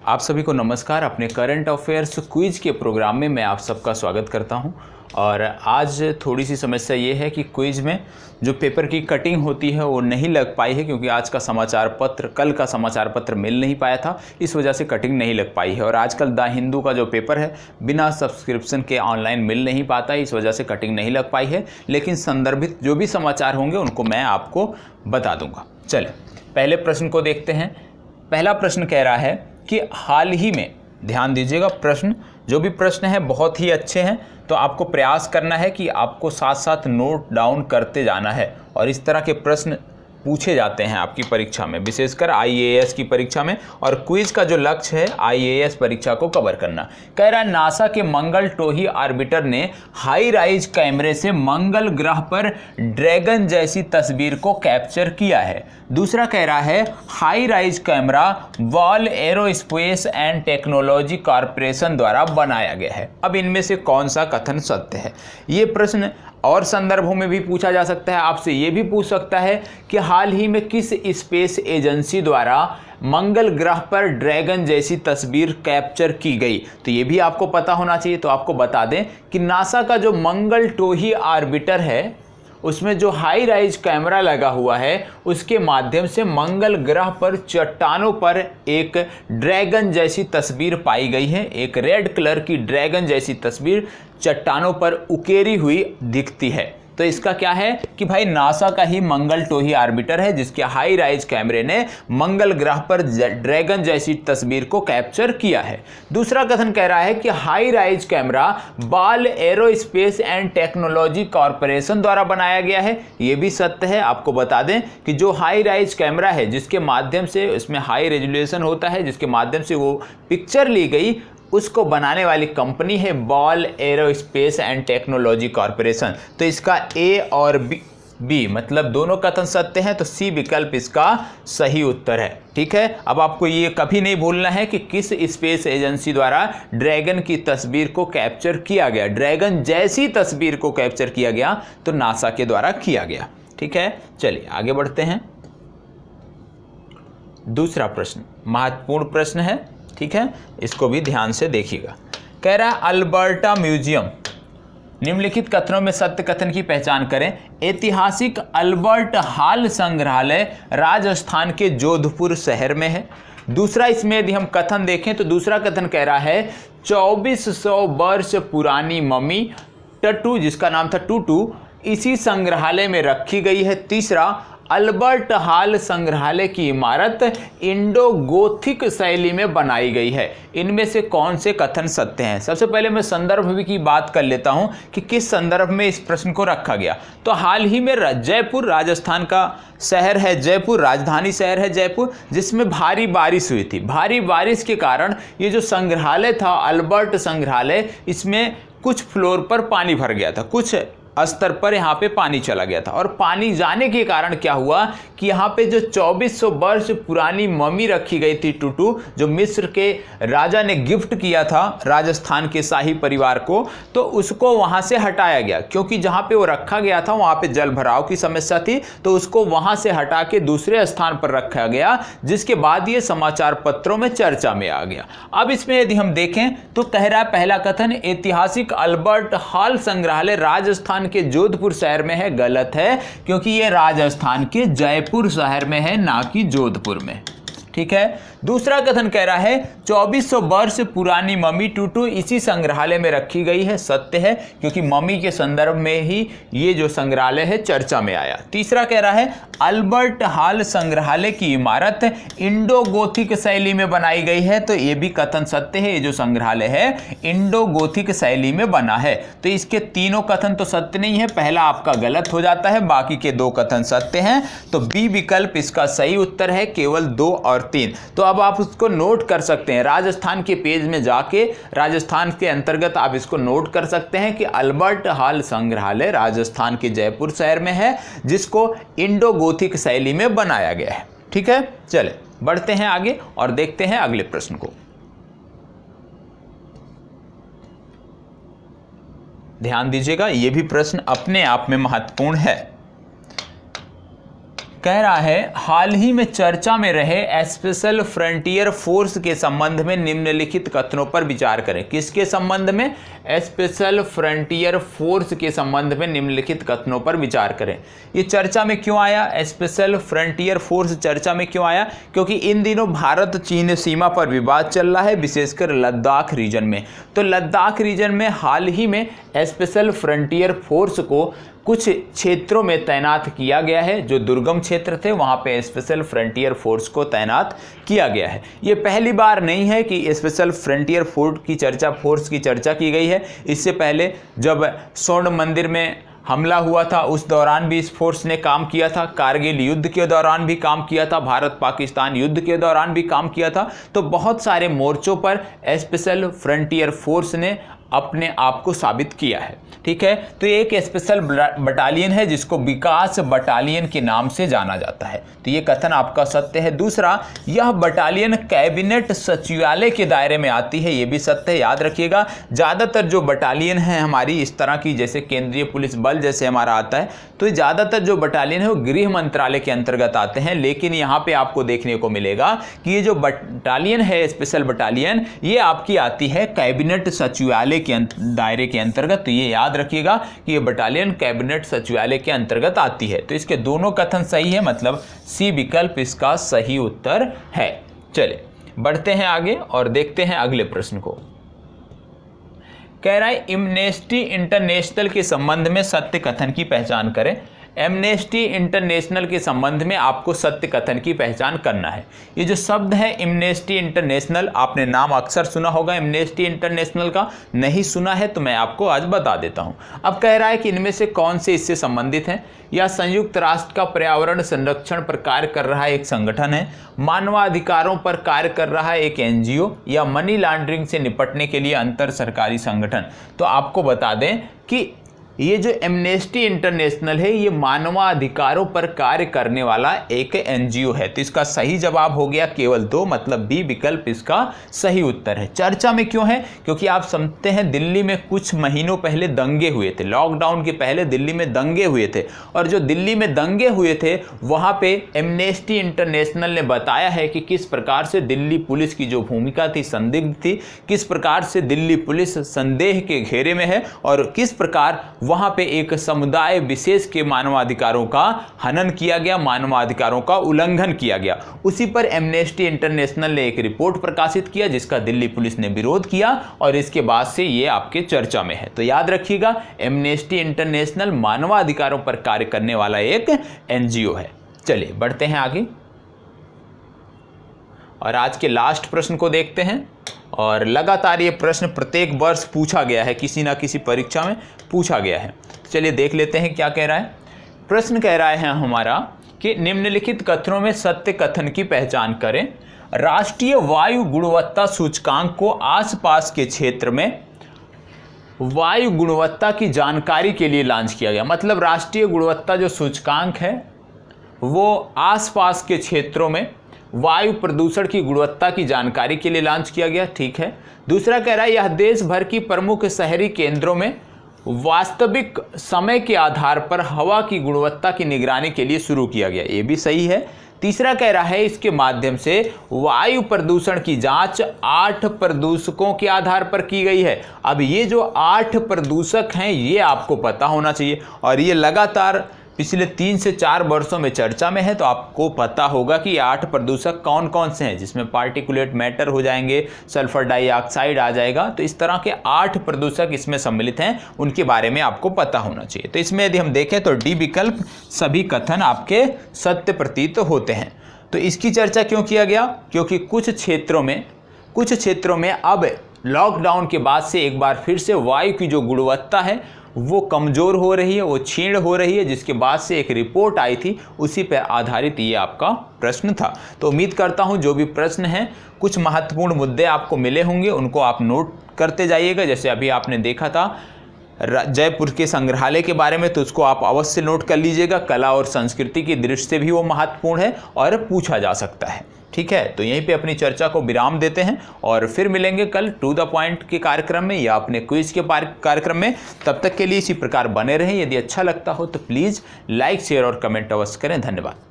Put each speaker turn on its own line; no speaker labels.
आप सभी को नमस्कार। अपने करंट अफेयर्स क्विज के प्रोग्राम में मैं आप सबका स्वागत करता हूं। और आज थोड़ी सी समस्या ये है कि क्विज में जो पेपर की कटिंग होती है वो नहीं लग पाई है, क्योंकि आज का समाचार पत्र, कल का समाचार पत्र मिल नहीं पाया था, इस वजह से कटिंग नहीं लग पाई है। और आजकल द हिंदू का जो पेपर है बिना सब्सक्रिप्शन के ऑनलाइन मिल नहीं पाता है, इस वजह से कटिंग नहीं लग पाई है। लेकिन संदर्भित जो भी समाचार होंगे उनको मैं आपको बता दूंगा। चले पहले प्रश्न को देखते हैं। पहला प्रश्न कह रहा है कि हाल ही में, ध्यान दीजिएगा, प्रश्न जो भी प्रश्न है बहुत ही अच्छे हैं, तो आपको प्रयास करना है कि आपको साथ साथ नोट डाउन करते जाना है। और इस तरह के प्रश्न पूछे जाते हैं आपकी परीक्षा में, विशेषकर आईएएस की परीक्षा में। और क्विज का जो लक्ष्य है आईएएस परीक्षा को कवर करना। कह रहा है नासा के मंगल टोही ऑर्बिटर ने हाई राइज कैमरे से मंगल ग्रह पर ड्रैगन जैसी तस्वीर को कैप्चर किया है। दूसरा कह रहा है high rise camera ball aerospace and technology corporation द्वारा बनाया गया है। अब इनमें से कौन सा कथन सत्य है? ये प्रश्न और संदर्भों में भी पूछा जा सकता है। आपसे ये भी पूछ सकता है कि हाल ही में किस स्पेस एजेंसी द्वारा मंगल ग्रह पर ड्रैगन जैसी तस्वीर कैप्चर की गई, तो ये भी आपको पता होना चाहिए। तो आपको बता दें कि नासा का जो मंगल टोही ऑर्बिटर है उसमें जो हाई राइज कैमरा लगा हुआ है उसके माध्यम से मंगल ग्रह पर चट्टानों पर एक ड्रैगन जैसी तस्वीर पाई गई है। एक रेड कलर की ड्रैगन जैसी तस्वीर चट्टानों पर उकेरी हुई दिखती है। तो इसका क्या है कि भाई नासा का ही मंगल टोही ऑर्बिटर है जिसके हाई राइज कैमरे ने मंगल ग्रह पर ड्रैगन जैसी तस्वीर को कैप्चर किया है। दूसरा कथन कह रहा है कि high rise camera ball aerospace and technology corporation द्वारा बनाया गया है। यह भी सत्य है। आपको बता दें कि जो हाई राइज कैमरा है जिसके माध्यम से, उसमें हाई रेजोल्यूशन होता है, जिसके माध्यम से वो पिक्चर ली गई, उसको बनाने वाली कंपनी है ball aerospace and technology corporation. तो इसका ए और बी मतलब दोनों कथन सत्य हैं, तो सी विकल्प इसका सही उत्तर है। ठीक है। अब आपको ये कभी नहीं भूलना है कि किस स्पेस एजेंसी द्वारा ड्रैगन की तस्वीर को कैप्चर किया गया। ड्रैगन जैसी तस्वीर को कैप्चर किया गया तो नासा के द्वारा किया गया। ठीक है, चलिए आगे बढ़ते हैं। दूसरा प्रश्न महत्वपूर्ण प्रश्न है, ठीक है, इसको भी ध्यान से देखिएगा। कह रहा है अल्बर्टा म्यूजियम निम्नलिखित कथनों में सत्य कथन की पहचान करें। ऐतिहासिक अल्बर्ट हॉल संग्रहालय राजस्थान के जोधपुर शहर में है। दूसरा, इसमें यदि हम कथन देखें तो दूसरा कथन कह रहा है 2400 वर्ष पुरानी मम्मी टटू, जिसका नाम था टूटू, इसी संग्रहालय में रखी गई है। तीसरा, अल्बर्ट हॉल संग्रहालय की इमारत इंडो गोथिक शैली में बनाई गई है। इनमें से कौन से कथन सत्य हैं? सबसे पहले मैं संदर्भ की बात कर लेता हूं कि किस संदर्भ में इस प्रश्न को रखा गया। तो हाल ही में जयपुर, राजस्थान का शहर है जयपुर, राजधानी शहर है जयपुर, जिसमें भारी बारिश हुई थी। भारी बारिश के कारण ये जो संग्रहालय था अल्बर्ट संग्रहालय, इसमें कुछ फ्लोर पर पानी भर गया था, कुछ स्तर पर यहाँ पे पानी चला गया था। और पानी जाने के कारण क्या हुआ कि यहाँ पे जो 2400 वर्ष पुरानी मम्मी रखी गई थी टूटू, जो मिस्र के राजा ने गिफ्ट किया था राजस्थान के शाही परिवार को, तो उसको वहाँ से हटाया गया, क्योंकि जहाँ पे वो रखा गया था वहाँ पे जल भराव की समस्या थी, तो उसको वहाँ से हटा के दूसरे स्थान पर रखा गया, जिसके बाद ये समाचार पत्रों में चर्चा में आ गया। अब इसमें यदि हम देखें तो कह रहा है पहला कथन ऐतिहासिक अल्बर्ट हॉल संग्रहालय राजस्थान के जोधपुर शहर में है, गलत है, क्योंकि यह राजस्थान के जयपुर शहर में है, ना कि जोधपुर में। ठीक है। दूसरा कथन कह रहा है 2400 वर्ष पुरानी मम्मी टूटू इसी संग्रहालय में रखी गई है, सत्य है, क्योंकि मम्मी के संदर्भ में ही ये जो संग्रहालय है चर्चा में आया। तीसरा कह रहा है अल्बर्ट हॉल संग्रहालय की इमारत इंडो गोथिक शैली में बनाई गई है, तो ये भी कथन सत्य है। ये जो संग्रहालय है इंडो गोथिक शैली में बना है। तो इसके तीनों कथन तो सत्य नहीं है, पहला आपका गलत हो जाता है, बाकी के दो कथन सत्य हैं। तो बी विकल्प इसका सही उत्तर है, केवल 2 और 3। तो अब आप उसको नोट कर सकते हैं, राजस्थान के पेज में जाके राजस्थान के अंतर्गत आप इसको नोट कर सकते हैं कि अल्बर्ट हॉल संग्रहालय राजस्थान के जयपुर शहर में है, जिसको इंडो गोथिक शैली में बनाया गया है। ठीक है, चले बढ़ते हैं आगे और देखते हैं अगले प्रश्न को। ध्यान दीजिएगा, यह भी प्रश्न अपने आप में महत्वपूर्ण है। कह रहा है हाल ही में चर्चा में रहे स्पेशल फ्रंटियर फोर्स के संबंध में निम्नलिखित कथनों पर विचार करें। किसके संबंध में? स्पेशल फ्रंटियर फोर्स के संबंध में निम्नलिखित कथनों पर विचार करें। ये चर्चा में क्यों आया? स्पेशल फ्रंटियर फोर्स चर्चा में क्यों आया? क्योंकि इन दिनों भारत चीन सीमा पर विवाद चल रहा है, विशेषकर लद्दाख रीजन में। तो लद्दाख रीजन में हाल ही में स्पेशल फ्रंटियर फोर्स को कुछ क्षेत्रों में तैनात किया गया है। जो दुर्गम क्षेत्र थे वहां पे स्पेशल फ्रंटियर फोर्स को तैनात किया गया है। ये पहली बार नहीं है कि स्पेशल फ्रंटियर फोर्स की चर्चा की गई है। इससे पहले जब स्वर्ण मंदिर में हमला हुआ था उस दौरान भी इस फोर्स ने काम किया था, कारगिल युद्ध के दौरान भी काम किया था, भारत पाकिस्तान युद्ध के दौरान भी काम किया था। तो बहुत सारे मोर्चों पर स्पेशल फ्रंटियर फोर्स ने अपने आप को साबित किया है। ठीक है, तो ये एक स्पेशल बटालियन है जिसको विकास बटालियन के नाम से जाना जाता है। तो ये कथन आपका सत्य है। दूसरा, यह बटालियन कैबिनेट सचिवालय के दायरे में आती है, ये भी सत्य है, याद रखिएगा। ज़्यादातर जो बटालियन है हमारी इस तरह की, जैसे केंद्रीय पुलिस बल जैसे हमारा आता है, तो ज़्यादातर जो बटालियन है वो गृह मंत्रालय के अंतर्गत आते हैं। लेकिन यहाँ पे आपको देखने को मिलेगा कि ये जो बटालियन है, स्पेशल बटालियन, ये आपकी आती है कैबिनेट सचिवालय के दायरे के अंतर्गत। तो ये याद रखिएगा कि ये बटालियन कैबिनेट सचिवालय के अंतर्गत आती है। तो इसके दोनों कथन सही है, मतलब सी विकल्प इसका सही उत्तर है। चलिए बढ़ते हैं आगे और देखते हैं अगले प्रश्न को। कह रहा है एमनेस्टी इंटरनेशनल के संबंध में सत्य कथन की पहचान करें। एमनेस्टी इंटरनेशनल के संबंध में आपको सत्य कथन की पहचान करना है। ये जो शब्द है एमनेस्टी इंटरनेशनल, आपने नाम अक्सर सुना होगा एमनेस्टी इंटरनेशनल का, नहीं सुना है तो मैं आपको आज बता देता हूं। अब कह रहा है कि इनमें से कौन से इससे संबंधित हैं? या संयुक्त राष्ट्र का पर्यावरण संरक्षण पर कार्य कर रहा है एक संगठन है, मानवाधिकारों पर कार्य कर रहा है एक एनजीओ, या मनी लॉन्ड्रिंग से निपटने के लिए अंतर सरकारी संगठन। तो आपको बता दें कि ये जो एमनेस्टी इंटरनेशनल है ये मानवाधिकारों पर कार्य करने वाला एक एनजीओ है। तो इसका सही जवाब हो गया केवल 2, मतलब बी विकल्प इसका सही उत्तर है। चर्चा में क्यों है? क्योंकि आप समझते हैं दिल्ली में कुछ महीनों पहले दंगे हुए थे, लॉकडाउन के पहले दिल्ली में दंगे हुए थे, और जो दिल्ली में दंगे हुए थे वहाँ पे एमनेस्टी इंटरनेशनल ने बताया है कि किस प्रकार से दिल्ली पुलिस की जो भूमिका थी संदिग्ध थी, किस प्रकार से दिल्ली पुलिस संदेह के घेरे में है, और किस प्रकार वहां पे एक समुदाय विशेष के मानवाधिकारों का हनन किया गया, मानवाधिकारों का उल्लंघन किया गया। उसी पर एमनेस्टी इंटरनेशनल ने एक रिपोर्ट प्रकाशित किया जिसका दिल्ली पुलिस ने विरोध किया, और इसके बाद से ये आपके चर्चा में है। तो याद रखिएगा एमनेस्टी इंटरनेशनल मानवाधिकारों पर कार्य करने वाला एक एनजीओ है। चलिए बढ़ते हैं आगे और आज के लास्ट प्रश्न को देखते हैं। और लगातार ये प्रश्न प्रत्येक वर्ष पूछा गया है, किसी ना किसी परीक्षा में पूछा गया है। चलिए देख लेते हैं क्या कह रहा है। प्रश्न कह रहा है हमारा कि निम्नलिखित कथनों में सत्य कथन की पहचान करें। राष्ट्रीय वायु गुणवत्ता सूचकांक को आसपास के क्षेत्र में वायु गुणवत्ता की जानकारी के लिए लॉन्च किया गया। मतलब राष्ट्रीय गुणवत्ता जो सूचकांक है वो आसपास के क्षेत्रों में वायु प्रदूषण की गुणवत्ता की जानकारी के लिए लॉन्च किया गया। ठीक है। दूसरा कह रहा है यह देश भर की प्रमुख शहरी केंद्रों में वास्तविक समय के आधार पर हवा की गुणवत्ता की निगरानी के लिए शुरू किया गया। ये भी सही है। तीसरा कह रहा है इसके माध्यम से वायु प्रदूषण की जांच 8 प्रदूषकों के आधार पर की गई है। अब ये जो 8 प्रदूषक हैं ये आपको पता होना चाहिए, और ये लगातार पिछले 3 से 4 वर्षों में चर्चा में है। तो आपको पता होगा कि 8 प्रदूषक कौन कौन से हैं, जिसमें पार्टिकुलेट मैटर हो जाएंगे, सल्फर डाइऑक्साइड आ जाएगा। तो इस तरह के 8 प्रदूषक इसमें सम्मिलित हैं, उनके बारे में आपको पता होना चाहिए। तो इसमें यदि हम देखें तो डी विकल्प सभी कथन आपके सत्य प्रतीत होते हैं। तो इसकी चर्चा क्यों किया गया? क्योंकि कुछ क्षेत्रों में अब लॉकडाउन के बाद से एक बार फिर से वायु की जो गुणवत्ता है वो कमज़ोर हो रही है, वो क्षीण हो रही है, जिसके बाद से एक रिपोर्ट आई थी, उसी पर आधारित ये आपका प्रश्न था। तो उम्मीद करता हूँ जो भी प्रश्न हैं कुछ महत्वपूर्ण मुद्दे आपको मिले होंगे, उनको आप नोट करते जाइएगा। जैसे अभी आपने देखा था जयपुर के संग्रहालय के बारे में, तो उसको आप अवश्य नोट कर लीजिएगा। कला और संस्कृति की दृष्टि से भी वो महत्वपूर्ण है और पूछा जा सकता है। ठीक है, तो यहीं पे अपनी चर्चा को विराम देते हैं और फिर मिलेंगे कल टू द पॉइंट के कार्यक्रम में या अपने क्विज के कार्यक्रम में। तब तक के लिए इसी प्रकार बने रहें। यदि अच्छा लगता हो तो प्लीज़ लाइक, शेयर और कमेंट अवश्य करें। धन्यवाद।